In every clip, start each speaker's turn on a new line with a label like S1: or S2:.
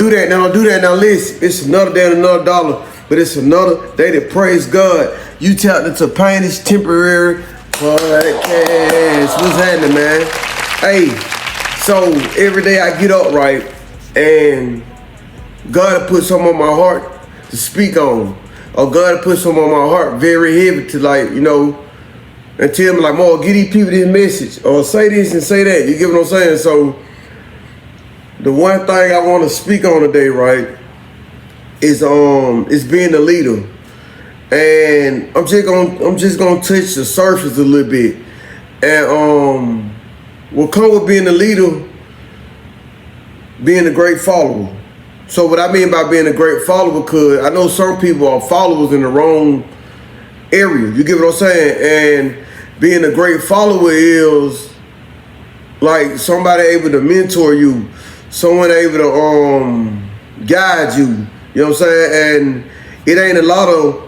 S1: do that. Now don't do that. Now listen, it's another day and another dollar, but it's another day to praise God. You tapped into Pioneer's Temporary Podcast. What's happening, man? Hey, so every day I get up, right, and God put something on my heart to speak on. Or God put something on my heart very heavy to, like, you know, and tell me like, "More, give these people this message, or say this and say that." You get what I'm saying? So the one thing I want to speak on today, right, is being a leader. And I'm just gonna touch the surface a little bit. And what comes with being a leader, being a great follower. So what I mean by being a great follower, because I know some people are followers in the wrong area. You get what I'm saying? And being a great follower is like somebody able to mentor you, someone able to guide you. You know what I'm saying? And it ain't a lot of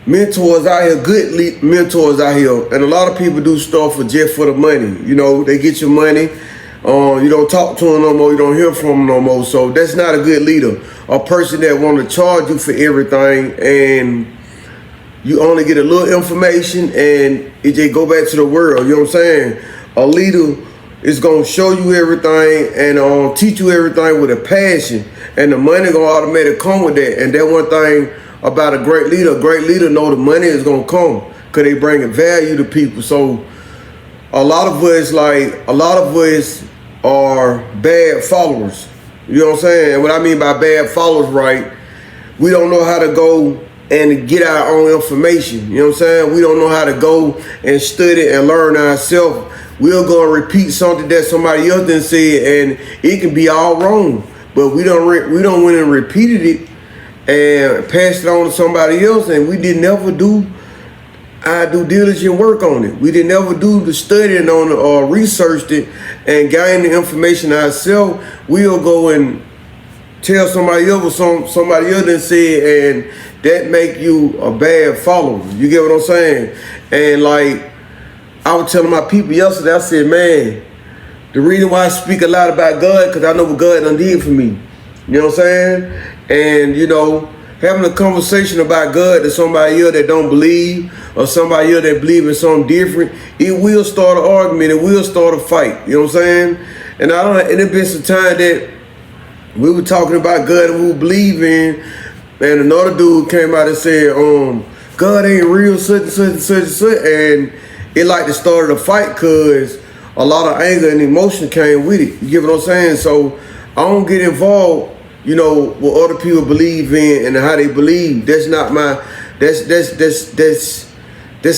S1: mentors out here, good mentors out here. And a lot of people do stuff just for the money. You know, they get your money. You don't talk to them no more. You don't hear from them no more. So that's not a good leader. A person that want to charge you for everything, and you only get a little information and it just go back to the world. You know what I'm saying? A leader is going to show you everything and teach you everything with a passion. And the money going to automatically come with that. And that one thing about a great leader know the money is going to come because they bring a value to people. So a lot of us are bad followers. You know what I'm saying? And what I mean by bad followers, right, we don't know how to go and get our own information. You know what I'm saying? We don't know how to go and study and learn ourselves. We'll go and repeat something that somebody else done said, and it can be all wrong. But we don't went and repeated it and passed it on to somebody else, and we didn't ever do our due diligent work on it. We didn't ever do the studying on it or researched it and gain the information ourselves. We'll go and tell somebody else what somebody else done said, and that make you a bad follower. You get what I'm saying? And like I was telling my people yesterday, I said, man, the reason why I speak a lot about God, because I know what God done did for me. You know what I'm saying? And, you know, having a conversation about God to somebody else that don't believe, or somebody else that believe in something different, it will start an argument. It will start a fight. You know what I'm saying? And and it been some time that we were talking about God and we believe in, and another dude came out and said, God ain't real, such and such and such and such. And it like to start a fight because a lot of anger and emotion came with it. You get what I'm saying? So I don't get involved, you know, what other people believe in and how they believe. That's not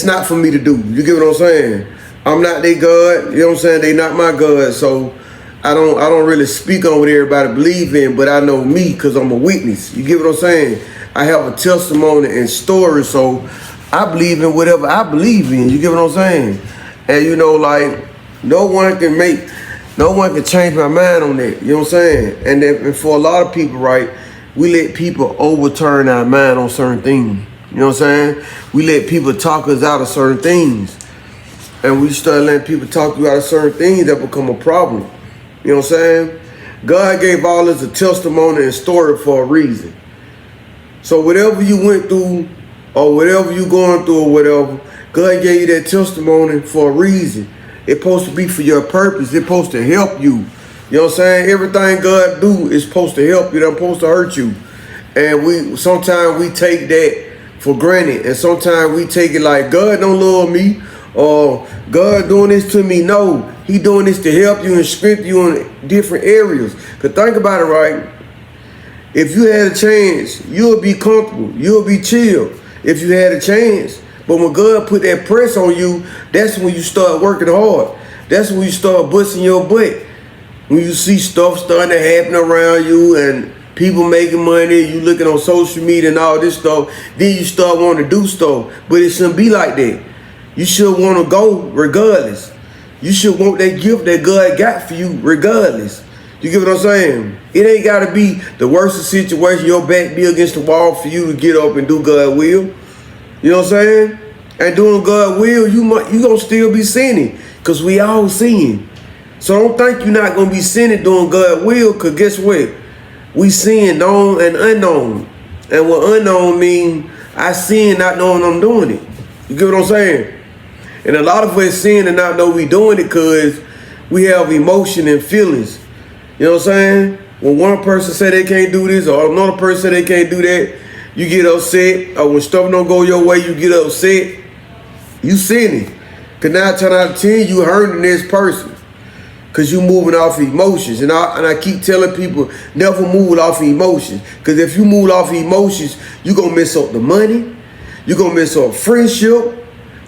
S1: not for me to do. You get what I'm saying? I'm not their God. You know what I'm saying? They not my God. So I don't really speak on what everybody believe in, but I know me because I'm a witness. You get what I'm saying? I have a testimony and story, so I believe in whatever I believe in. You get what I'm saying? And you know, like, no one can change my mind on that. You know what I'm saying? And for a lot of people, right, we let people overturn our mind on certain things. You know what I'm saying? We let people talk us out of certain things. And we start letting people talk you out of certain things that become a problem. You know what I'm saying? God gave all us a testimony and story for a reason. So whatever you went through, or whatever you going through, or whatever, God gave you that testimony for a reason. It's supposed to be for your purpose. It's supposed to help you. You know what I'm saying? Everything God do is supposed to help you. It's supposed to hurt you. And sometimes we take that for granted. And sometimes we take it like, God don't love me, or God doing this to me. No, he doing this to help you and strengthen you in different areas. Because think about it, right? If you had a chance, you'll be comfortable. You'll be chill if you had a chance. But when God put that press on you, that's when you start working hard. That's when you start busting your butt. When you see stuff starting to happen around you and people making money, you looking on social media and all this stuff, then you start wanting to do stuff. But it shouldn't be like that. You should want to go regardless. You should want that gift that God got for you regardless. You get what I'm saying? It ain't got to be the worst situation, your back be against the wall for you to get up and do God's will. You know what I'm saying? And doing God's will, you gonna still be sinning, because we all sin. So don't think you're not gonna be sinning doing God's will, because guess what? We sin known and unknown. And what unknown mean, I sin not knowing I'm doing it. You get what I'm saying? And a lot of us sin and not know we doing it because we have emotion and feelings. You know what I'm saying? When one person say they can't do this or another person say they can't do that, you get upset. Or when stuff don't go your way, you get upset. You sinning. Because 9 times out of 10, you hurting this person. Because you moving off emotions. And I keep telling people, never move off emotions. Because if you move off emotions, you're going to mess up the money. You're going to mess up friendship.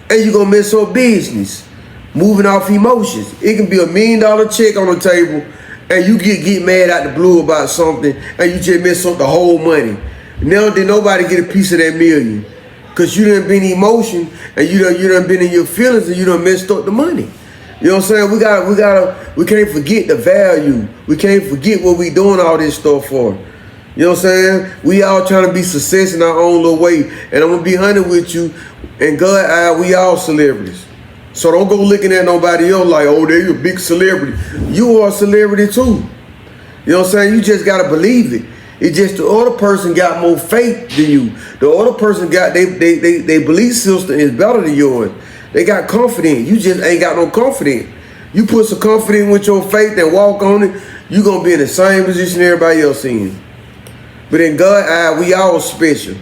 S1: And you're going to mess up business. Moving off emotions. It can be $1 million check on the table. And you get mad out the blue about something. And you just mess up the whole money. Now did nobody get a piece of that million. Because you done been emotion. And you done been in your feelings. And you done messed up the money. You know what I'm saying? We can't forget the value. We can't forget what we doing all this stuff for. You know what I'm saying? We all trying to be success in our own little way. And I'm going to be honest with you. In God's eye, we all celebrities. So don't go looking at nobody else like, oh, they're a big celebrity. You are a celebrity too. You know what I'm saying? You just got to believe it. It's just the other person got more faith than you. The other person got, they belief system is better than yours. They got confidence. You just ain't got no confidence. You put some confidence with your faith and walk on it, you're going to be in the same position everybody else in. But in God's eye, we all special.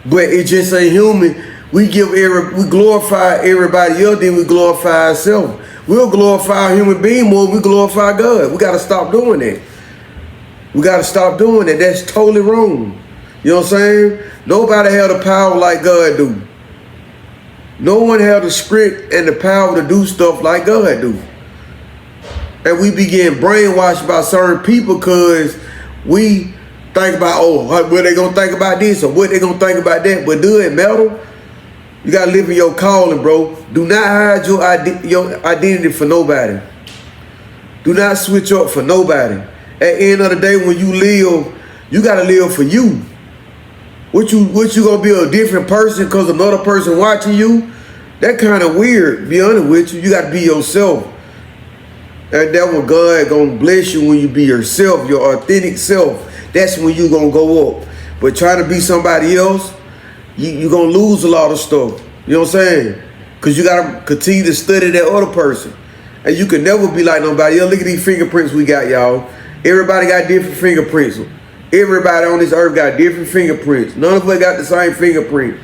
S1: But it just ain't human. We glorify everybody else, then we glorify ourselves. We'll glorify a human being more than we glorify God. We got to stop doing that. We got to stop doing that. That's totally wrong. You know what I'm saying? Nobody had the power like God do. No one had the script and the power to do stuff like God do. And we begin brainwashed by certain people because we think about, oh, what they gonna think about this or what they gonna think about that. But do it matter? You gotta live in your calling, bro. Do not hide your identity for nobody. Do not switch up for nobody. At the end of the day, when you live, you gotta live for you. What you gonna be a different person because another person watching you? That kind of weird, be honest with you. You got to be yourself. And that's what God gonna bless you when you be yourself, your authentic self. That's when you gonna go up. But trying to be somebody else, you gonna lose a lot of stuff. You know what I'm saying? Because you got to continue to study that other person. And you can never be like nobody else. Look at these fingerprints we got, y'all. Everybody got different fingerprints. Everybody on this earth got different fingerprints. None of us got the same fingerprint.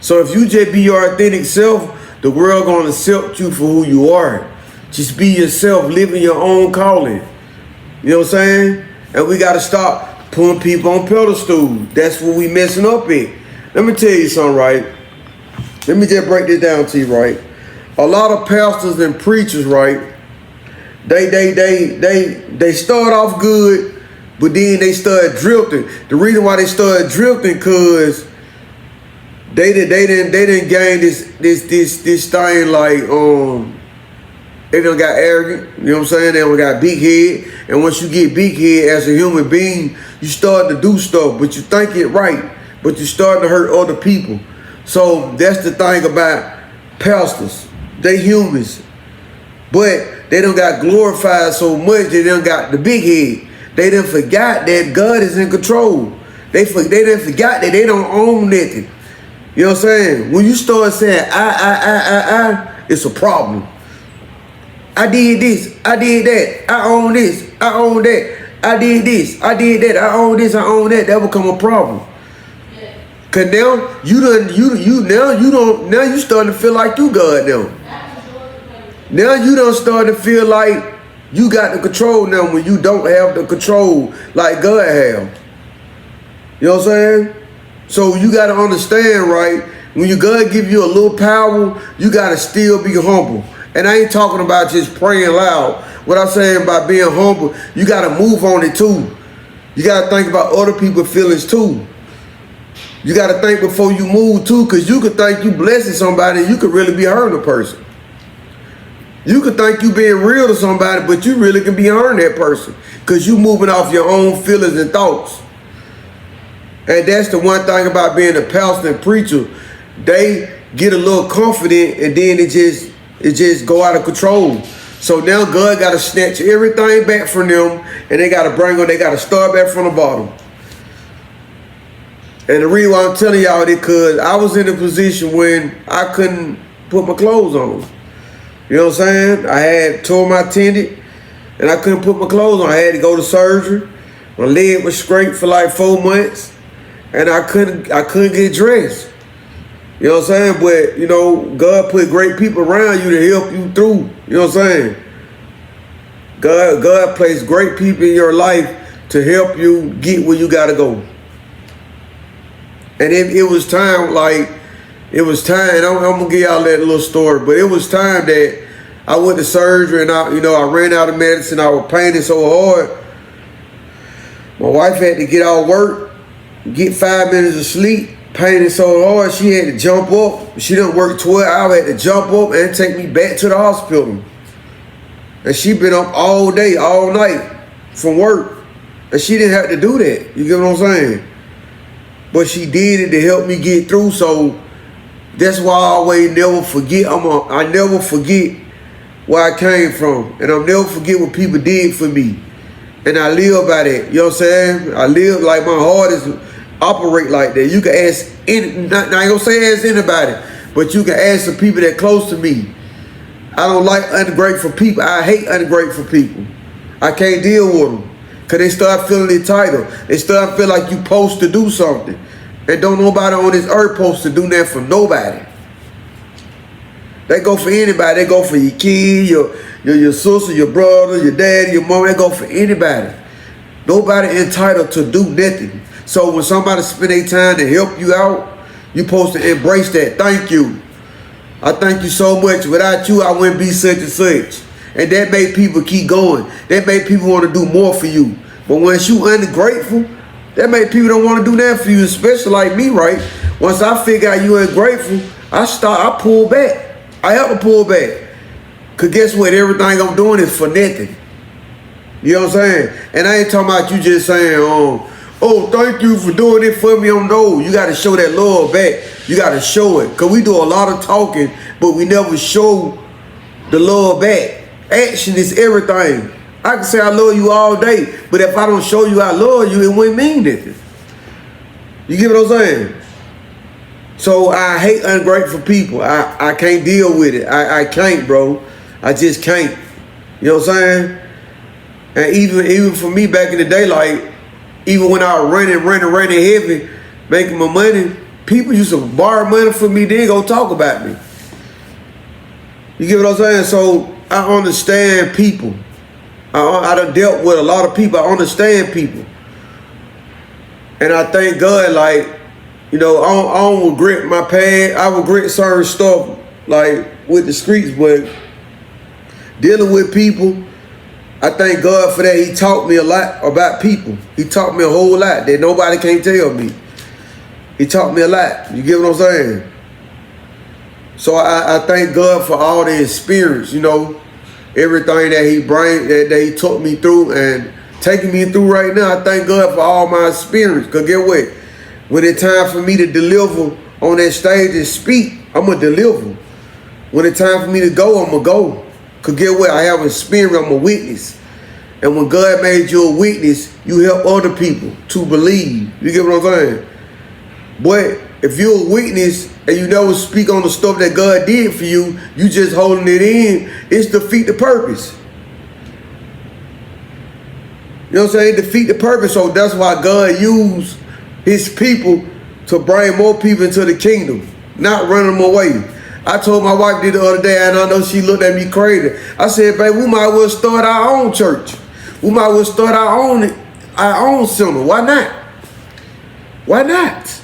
S1: So if you just be your authentic self, the world gonna accept you for who you are. Just be yourself, live in your own calling. You know what I'm saying? And we gotta stop putting people on pedestals. That's what we messing up at. Let me tell you something, right? Let me just break this down to you, right? A lot of pastors and preachers, right? They start off good, but then they start drifting. The reason why they started drifting, cause they didn't gain this thing like they done got arrogant. You know what I'm saying? They done got big head, and once you get big head as a human being, you start to do stuff, but you think it right, but you starting to hurt other people. So that's the thing about pastors. They humans, but they done got glorified so much they done got the big head. They done forgot that God is in control. They done forgot that they don't own nothing. You know what I'm saying? When you start saying I, it's a problem. I did this, I did that, I own this, I own that, I did this, I did that, I own this, I own that. That become a problem. Cause now you starting to feel like you God now. Now you don't start to feel like you got the control now when you don't have the control like God have. You know what I'm saying? So you got to understand, right? When you God give you a little power, you got to still be humble. And I ain't talking about just praying loud. What I'm saying about being humble, you got to move on it too. You got to think about other people's feelings too. You got to think before you move too, because you could think you blessing somebody and you could really be hurting a person. You could think you being real to somebody, but you really can be hurting that person because you moving off your own feelings and thoughts. And that's the one thing about being a pastor and preacher. They get a little confident and then it just go out of control. So now God got to snatch everything back from them, and they got to bring them, they got to start back from the bottom. And the reason why I'm telling y'all this, because I was in a position when I couldn't put my clothes on. You know what I'm saying? I had tore my tendon, and I couldn't put my clothes on. I had to go to surgery. My leg was scraped for like 4 months, and I couldn't get dressed. You know what I'm saying? But, you know, God put great people around you to help you through. You know what I'm saying? God placed great people in your life to help you get where you got to go. And it was time, and I'm going to give y'all that little story, but it was time that I went to surgery and I ran out of medicine. I was paining so hard. My wife had to get out of work, get 5 minutes of sleep, paining so hard, she had to jump up. She didn't work 12 hours, had to jump up and take me back to the hospital. And she been up all day, all night from work. And she didn't have to do that. You get what I'm saying? But she did it to help me get through. So that's why I always never forget. I never forget where I came from. And I'll never forget what people did for me. And I live by that. You know what I'm saying? I live like my heart is operate like that. You can ask now I ain't gonna say ask anybody, but you can ask the people that close to me. I don't like ungrateful people. I hate ungrateful people. I can't deal with them. Cause they start feeling entitled. They start feeling like you supposed to do something. And don't nobody on this earth supposed to do that for nobody. They go for anybody. They go for your kid, your sister, your brother, your daddy, your mom. They go for anybody. Nobody entitled to do nothing. So when somebody spend their time to help you out, you're supposed to embrace that. Thank you. I thank you so much. Without you, I wouldn't be such and such. And that made people keep going. That made people want to do more for you. But once you ungrateful, that made people don't want to do that for you, especially like me, right? Once I figure out you ungrateful, I pull back. I have to pull back. Because guess what? Everything I'm doing is for nothing. You know what I'm saying? And I ain't talking about you just saying, oh, thank you for doing it for me. No, you got to show that love back. You got to show it. Because we do a lot of talking, but we never show the love back. Action is everything. I can say I love you all day, but if I don't show you I love you, it wouldn't mean nothing. You get what I'm saying? So I hate ungrateful people. I can't deal with it. I can't, bro. I just can't. You know what I'm saying? And even for me back in the day, like, even when I was running heavy, making my money, people used to borrow money from me, then go talk about me. You get what I'm saying? So I understand people. I done dealt with a lot of people. I understand people. And I thank God, like, you know, I don't regret my past. I regret certain stuff, like with the streets, but dealing with people, I thank God for that. He taught me a lot about people. He taught me a whole lot that nobody can tell me. He taught me a lot. You get what I'm saying? So I thank God for all the experience, you know, everything that that he took me through and taking me through right now. I thank God for all my experience. Because get what? When it's time for me to deliver on that stage and speak, I'm going to deliver. When it's time for me to go, I'm going to go. Because get what? I have experience. I'm a witness. And when God made you a witness, you help other people to believe. You get what I'm saying? But if you're a witness and you never speak on the stuff that God did for you, you just holding it in, it's defeat the purpose. You know what I'm saying? Defeat the purpose. So that's why God used his people to bring more people into the kingdom, not running them away. I told my wife the other day, and I know she looked at me crazy. I said, babe, we might well start our own church. We might well start our own center. Why not? Why not?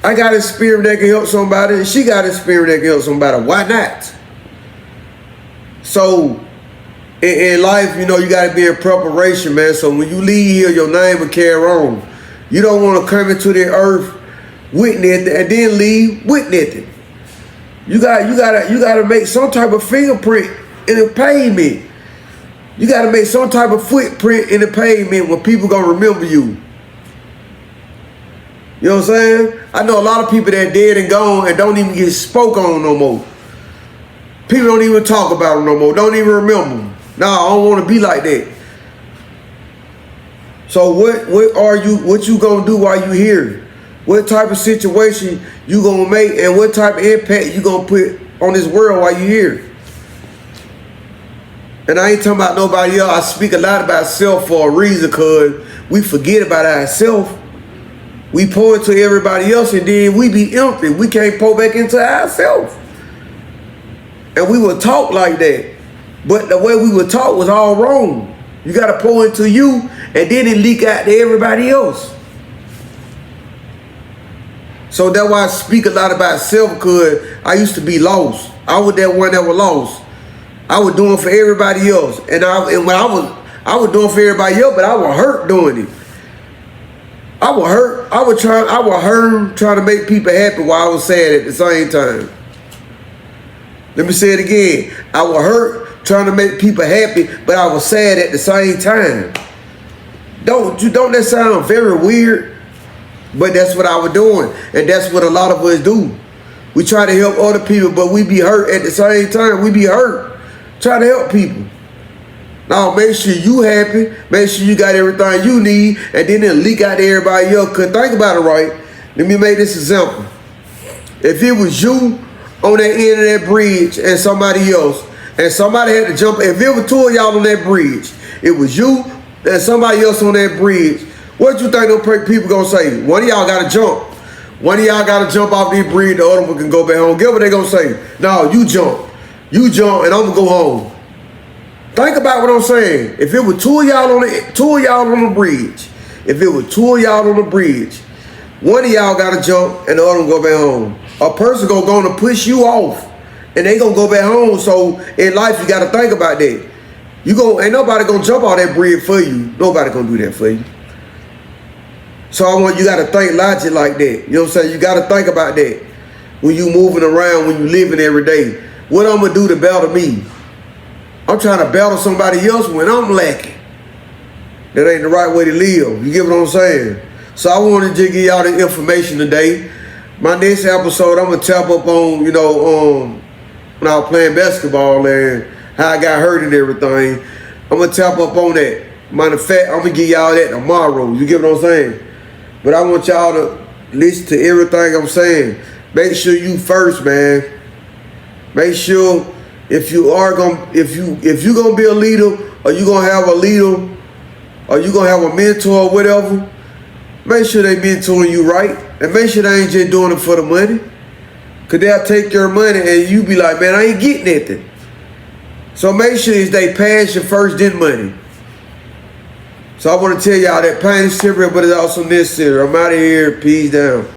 S1: I got a spirit that can help somebody, and she got a spirit that can help somebody. Why not? So, in life, you know, you got to be in preparation, man. So when you leave here, your name will carry on. You don't want to come into the earth with nothing and then leave with nothing. You gotta make some type of fingerprint in the pavement. You gotta make some type of footprint in the pavement where people gonna remember you. You know what I'm saying? I know a lot of people that are dead and gone and don't even get spoke on no more. People don't even talk about them no more. Don't even remember them. Nah, I don't want to be like that. So what you gonna do while you here? What type of situation you gonna make, and what type of impact you gonna put on this world while you here? And I ain't talking about nobody else. I speak a lot about self for a reason, cause we forget about ourselves. We pour into everybody else, and then we be empty. We can't pour back into ourselves. And we would talk like that. But the way we would talk was all wrong. You got to pour into you, and then it leak out to everybody else. So that's why I speak a lot about self, because I used to be lost. I was that one that was lost. I was doing for everybody else. And when I was doing for everybody else, but I was hurt doing it. I was hurt. I was trying to make people happy while I was sad at the same time. Let me say it again. I was hurt trying to make people happy, but I was sad at the same time. Don't that sound very weird? But that's what I was doing, and that's what a lot of us do. We try to help other people, but we be hurt at the same time. We be hurt trying to help people. Now, make sure you happy. Make sure you got everything you need, and then it'll leak out to everybody else. Because think about it, right? Let me make this example. If it was you on that end of that bridge and somebody else, and somebody had to jump, if it was two of y'all on that bridge, it was you and somebody else on that bridge, what you think those people gonna say? One of y'all gotta jump. One of y'all gotta jump off this bridge, the other one can go back home. Guess what they gonna say? No, you jump. You jump, and I'm gonna go home. Think about what I'm saying. If it was two of y'all on the bridge, if it was two of y'all on the bridge, one of y'all gotta jump and the other one go back home. A person gonna push you off, and they gonna go back home. So in life, you gotta think about that. Ain't nobody gonna jump on that bridge for you. Nobody gonna do that for you. So you gotta think logic like that. You know what I'm saying? You gotta think about that when you moving around, when you living every day. What I'm gonna do to better me? I'm trying to battle somebody else when I'm lacking. That ain't the right way to live. You get what I'm saying? So I wanted to give y'all the information today. My next episode, I'm gonna tap up on, when I was playing basketball and how I got hurt and everything. I'm gonna tap up on that. Matter of fact, I'm gonna give y'all that tomorrow. You get what I'm saying? But I want y'all to listen to everything I'm saying. Make sure you first, man. Make sure if you're gonna be a leader, or you gonna have a leader, or you gonna have a mentor or whatever, make sure they mentoring you right, and make sure they ain't just doing it for the money. Cause they'll take your money and you be like, man, I ain't getting nothing. So make sure it's they passion first, then money. So I want to tell y'all that pain is temporary, but it's also necessary. I'm out of here. Peace down.